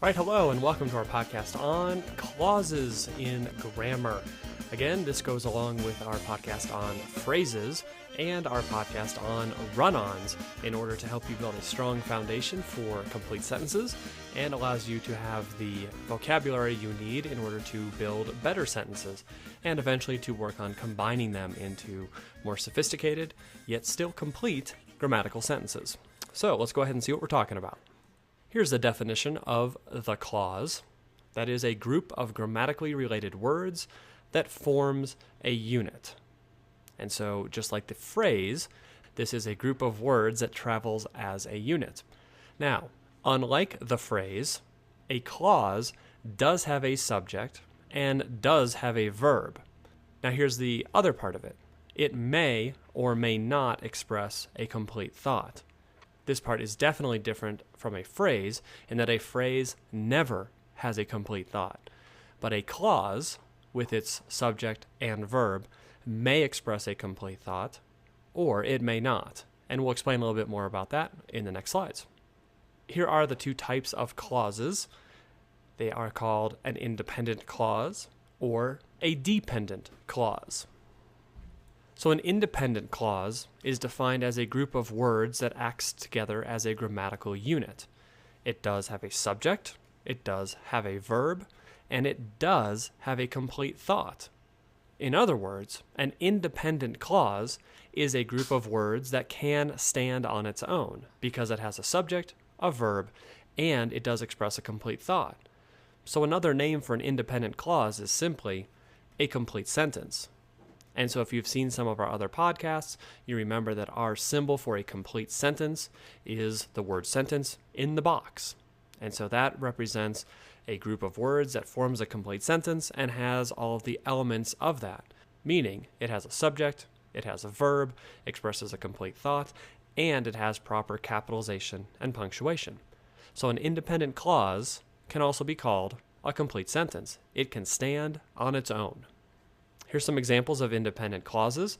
All right, hello, and welcome to our podcast on clauses in grammar. Again, this goes along with our podcast on phrases and our podcast on run-ons in order to help you build a strong foundation for complete sentences and allows you to have the vocabulary you need in order to build better sentences and eventually to work on combining them into more sophisticated, yet still complete grammatical sentences. So let's go ahead and see what we're talking about. Here's the definition of the clause. That is a group of grammatically related words that forms a unit. And so, just like the phrase, this is a group of words that travels as a unit. Now, unlike the phrase, a clause does have a subject and does have a verb. Now, here's the other part of it. It may or may not express a complete thought. This part is definitely different from a phrase in that a phrase never has a complete thought. But a clause, with its subject and verb, may express a complete thought, or it may not. And we'll explain a little bit more about that in the next slides. Here are the two types of clauses. They are called an independent clause or a dependent clause. So an independent clause is defined as a group of words that acts together as a grammatical unit. It does have a subject, it does have a verb, and it does have a complete thought. In other words, an independent clause is a group of words that can stand on its own because it has a subject, a verb, and it does express a complete thought. So another name for an independent clause is simply a complete sentence. And so if you've seen some of our other podcasts, you remember that our symbol for a complete sentence is the word sentence in the box. And so that represents a group of words that forms a complete sentence and has all of the elements of that, meaning it has a subject, it has a verb, expresses a complete thought, and it has proper capitalization and punctuation. So an independent clause can also be called a complete sentence. It can stand on its own. Here's some examples of independent clauses,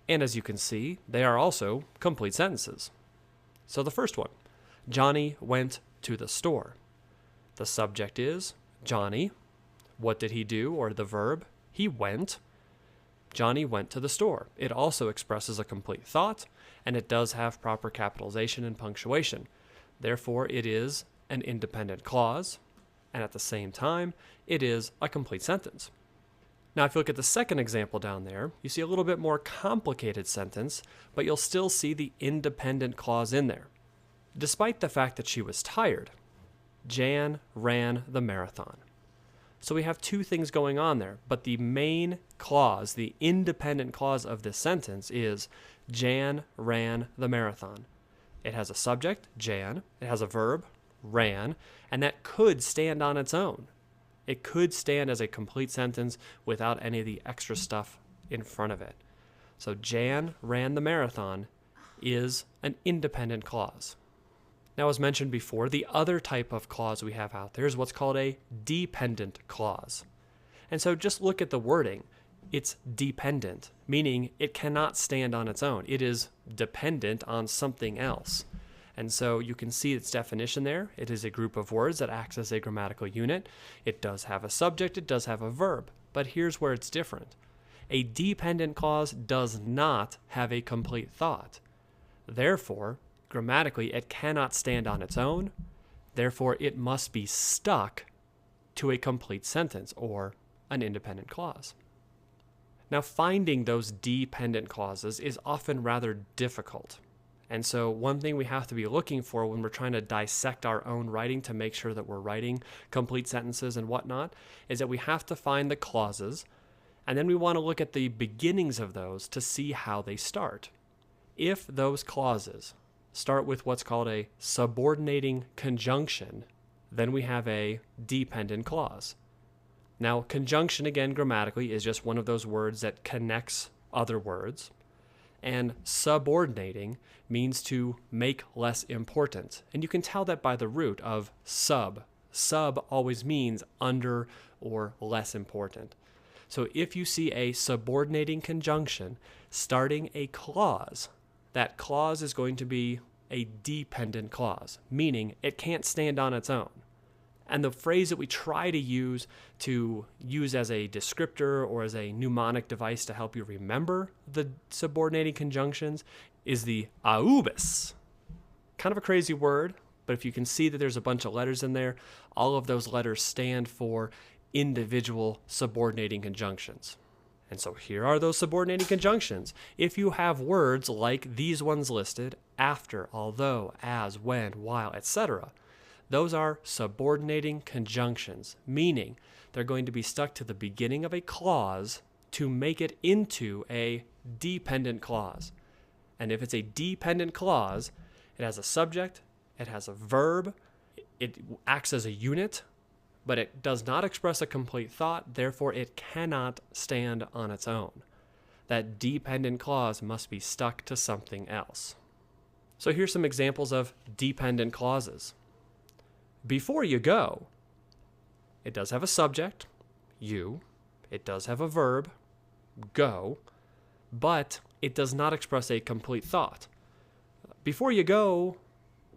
and as you can see, they are also complete sentences. So the first one, Johnny went to the store. The subject is Johnny. What did he do, or the verb? He went. Johnny went to the store. It also expresses a complete thought, and it does have proper capitalization and punctuation. Therefore, it is an independent clause, and at the same time, it is a complete sentence. Now, if you look at the second example down there, you see a little bit more complicated sentence, but you'll still see the independent clause in there. Despite the fact that she was tired, Jan ran the marathon. So we have two things going on there, but the main clause, the independent clause of this sentence is Jan ran the marathon. It has a subject, Jan, it has a verb, ran, and that could stand on its own. It could stand as a complete sentence without any of the extra stuff in front of it. So Jan ran the marathon is an independent clause. Now, as mentioned before, the other type of clause we have out there is what's called a dependent clause. And so just look at the wording. It's dependent, meaning it cannot stand on its own. It is dependent on something else. And so you can see its definition there. It is a group of words that acts as a grammatical unit. It does have a subject, it does have a verb, but here's where it's different. A dependent clause does not have a complete thought. Therefore, grammatically, it cannot stand on its own. Therefore, it must be stuck to a complete sentence or an independent clause. Now, finding those dependent clauses is often rather difficult. And so one thing we have to be looking for when we're trying to dissect our own writing to make sure that we're writing complete sentences and whatnot is that we have to find the clauses, and then we want to look at the beginnings of those to see how they start. If those clauses start with what's called a subordinating conjunction, then we have a dependent clause. Now, conjunction, again, grammatically, is just one of those words that connects other words. And subordinating means to make less important. And you can tell that by the root of sub. Sub always means under or less important. So if you see a subordinating conjunction starting a clause, that clause is going to be a dependent clause, meaning it can't stand on its own. And the phrase that we try to use as a descriptor or as a mnemonic device to help you remember the subordinating conjunctions is the aubis. Kind of a crazy word, but if you can see that there's a bunch of letters in there, all of those letters stand for individual subordinating conjunctions. And so here are those subordinating conjunctions. If you have words like these ones listed, after, although, as, when, while, etc., those are subordinating conjunctions, meaning they're going to be stuck to the beginning of a clause to make it into a dependent clause. And if it's a dependent clause, it has a subject, it has a verb, it acts as a unit, but it does not express a complete thought, therefore it cannot stand on its own. That dependent clause must be stuck to something else. So here's some examples of dependent clauses. Before you go, it does have a subject, you, it does have a verb, go, but it does not express a complete thought. Before you go,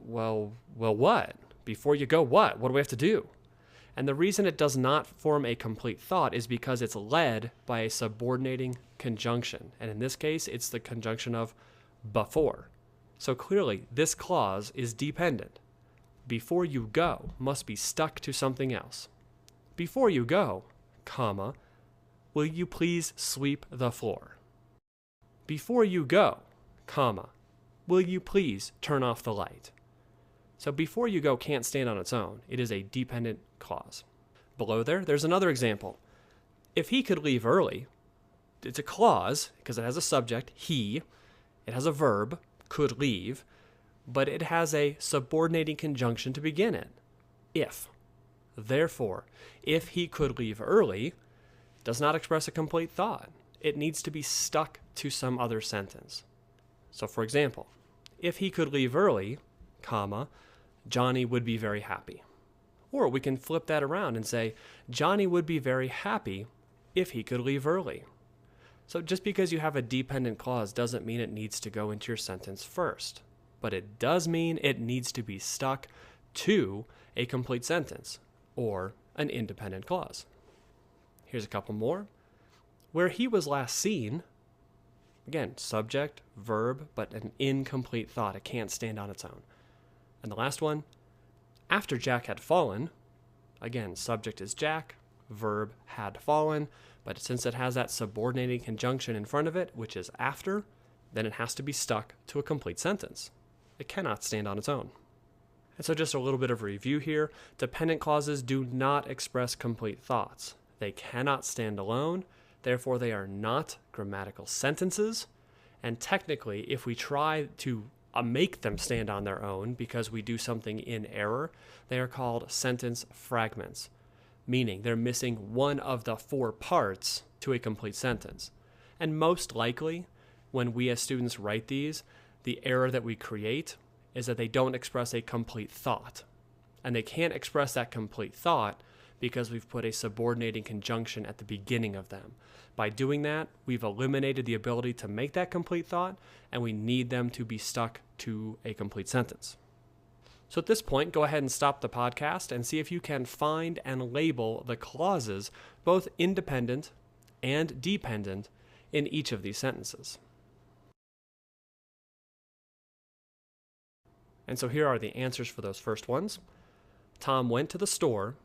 well, what? Before you go, what? What do we have to do? And the reason it does not form a complete thought is because it's led by a subordinating conjunction. And in this case, it's the conjunction of before. So clearly, this clause is dependent. Before you go must be stuck to something else. Before you go, comma, will you please sweep the floor? Before you go, comma, will you please turn off the light? So before you go can't stand on its own. It is a dependent clause. Below there's another example. If he could leave early, it's a clause because it has a subject, he, it has a verb, could leave, but it has a subordinating conjunction to begin it, if. Therefore, if he could leave early does not express a complete thought. It needs to be stuck to some other sentence. So for example, if he could leave early, comma, Johnny would be very happy. Or we can flip that around and say, Johnny would be very happy if he could leave early. So just because you have a dependent clause doesn't mean it needs to go into your sentence first. But it does mean it needs to be stuck to a complete sentence or an independent clause. Here's a couple more. Where he was last seen, again, subject, verb, but an incomplete thought. It can't stand on its own. And the last one, after Jack had fallen, again, subject is Jack, verb had fallen, but since it has that subordinating conjunction in front of it, which is after, then it has to be stuck to a complete sentence. It cannot stand on its own. And so just a little bit of review here. Dependent clauses do not express complete thoughts. They cannot stand alone. Therefore, they are not grammatical sentences. And technically, if we try to make them stand on their own because we do something in error, they are called sentence fragments, meaning they're missing one of the four parts to a complete sentence. And most likely, when we as students write these, the error that we create is that they don't express a complete thought. And they can't express that complete thought because we've put a subordinating conjunction at the beginning of them. By doing that, we've eliminated the ability to make that complete thought, and we need them to be stuck to a complete sentence. So at this point, go ahead and stop the podcast and see if you can find and label the clauses, both independent and dependent, in each of these sentences. And so here are the answers for those first ones. Tom went to the store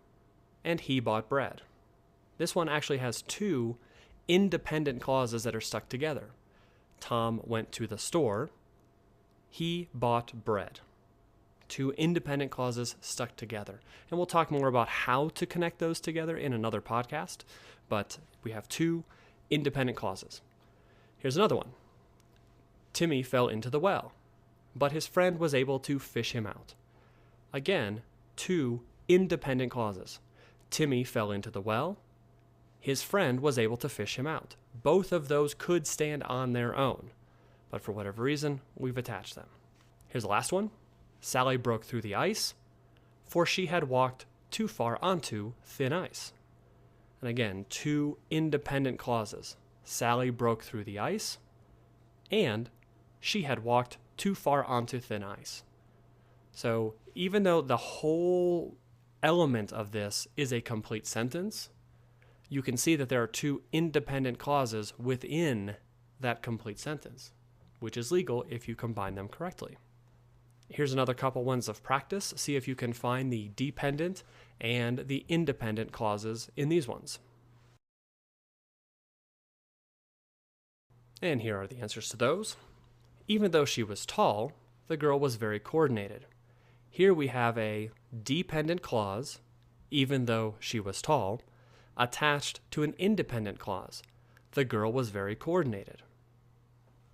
and he bought bread. This one actually has two independent clauses that are stuck together. Tom went to the store. He bought bread. Two independent clauses stuck together. And we'll talk more about how to connect those together in another podcast, but we have two independent clauses. Here's another one. Timmy fell into the well, but his friend was able to fish him out. Again, two independent clauses. Timmy fell into the well. His friend was able to fish him out. Both of those could stand on their own, but for whatever reason, we've attached them. Here's the last one. Sally broke through the ice, for she had walked too far onto thin ice. And again, two independent clauses. Sally broke through the ice, and she had walked too far onto thin ice. So even though the whole element of this is a complete sentence, you can see that there are two independent clauses within that complete sentence, which is legal if you combine them correctly. Here's another couple ones of practice. See if you can find the dependent and the independent clauses in these ones. And here are the answers to those. Even though she was tall, the girl was very coordinated. Here we have a dependent clause, even though she was tall, attached to an independent clause. The girl was very coordinated.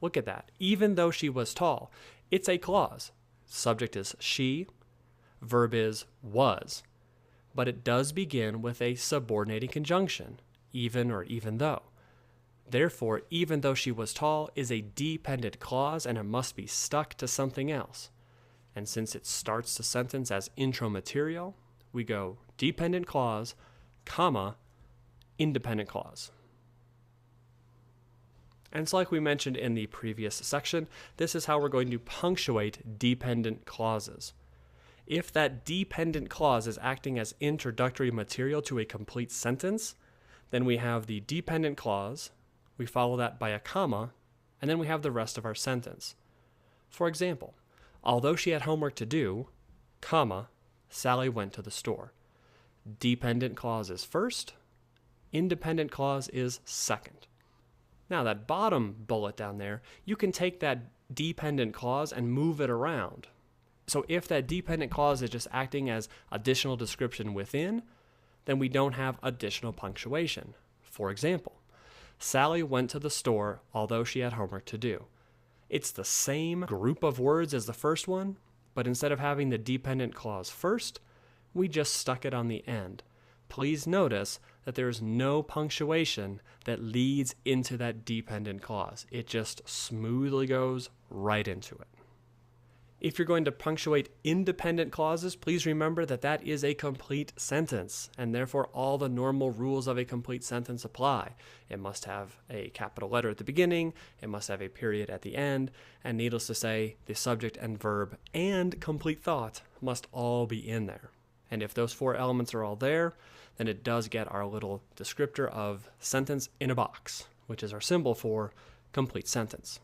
Look at that. Even though she was tall, it's a clause. Subject is she, verb is was, but it does begin with a subordinating conjunction, even or even though. Therefore, even though she was tall is a dependent clause and it must be stuck to something else. And since it starts the sentence as intro material, we go dependent clause, comma, independent clause. And it's like we mentioned in the previous section, this is how we're going to punctuate dependent clauses. If that dependent clause is acting as introductory material to a complete sentence, then we have the dependent clause, we follow that by a comma, and then we have the rest of our sentence. For example, although she had homework to do, comma, Sally went to the store. Dependent clause is first, independent clause is second. Now that bottom bullet down there, you can take that dependent clause and move it around. So if that dependent clause is just acting as additional description within, then we don't have additional punctuation. For example, Sally went to the store although she had homework to do. It's the same group of words as the first one, but instead of having the dependent clause first, we just stuck it on the end. Please notice that there is no punctuation that leads into that dependent clause. It just smoothly goes right into it. If you're going to punctuate independent clauses, please remember that that is a complete sentence, and therefore all the normal rules of a complete sentence apply. It must have a capital letter at the beginning, it must have a period at the end, and needless to say, the subject and verb and complete thought must all be in there. And if those four elements are all there, then it does get our little descriptor of sentence in a box, which is our symbol for complete sentence.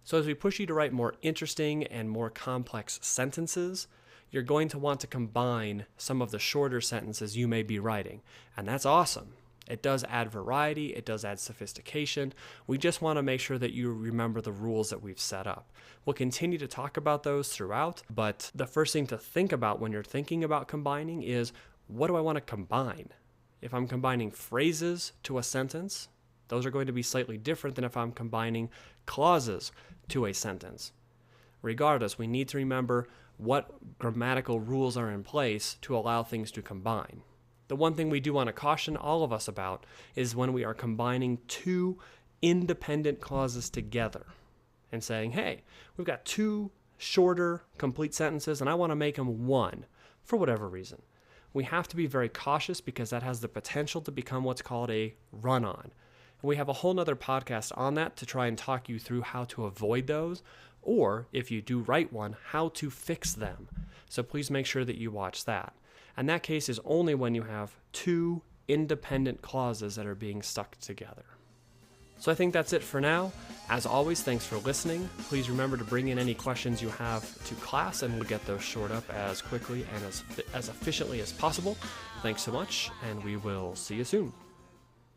So as we push you to write more interesting and more complex sentences, you're going to want to combine some of the shorter sentences you may be writing. And that's awesome. It does add variety, it does add sophistication. We just want to make sure that you remember the rules that we've set up. We'll continue to talk about those throughout, but the first thing to think about when you're thinking about combining is, what do I want to combine? If I'm combining phrases to a sentence, those are going to be slightly different than if I'm combining clauses to a sentence. Regardless, we need to remember what grammatical rules are in place to allow things to combine. The one thing we do want to caution all of us about is when we are combining two independent clauses together and saying, hey, we've got two shorter complete sentences and I want to make them one for whatever reason. We have to be very cautious because that has the potential to become what's called a run-on. And we have a whole nother podcast on that to try and talk you through how to avoid those, or if you do write one, how to fix them. So please make sure that you watch that. And that case is only when you have two independent clauses that are being stuck together. So I think that's it for now. As always, thanks for listening. Please remember to bring in any questions you have to class, and we'll get those shored up as quickly and as efficiently as possible. Thanks so much, and we will see you soon.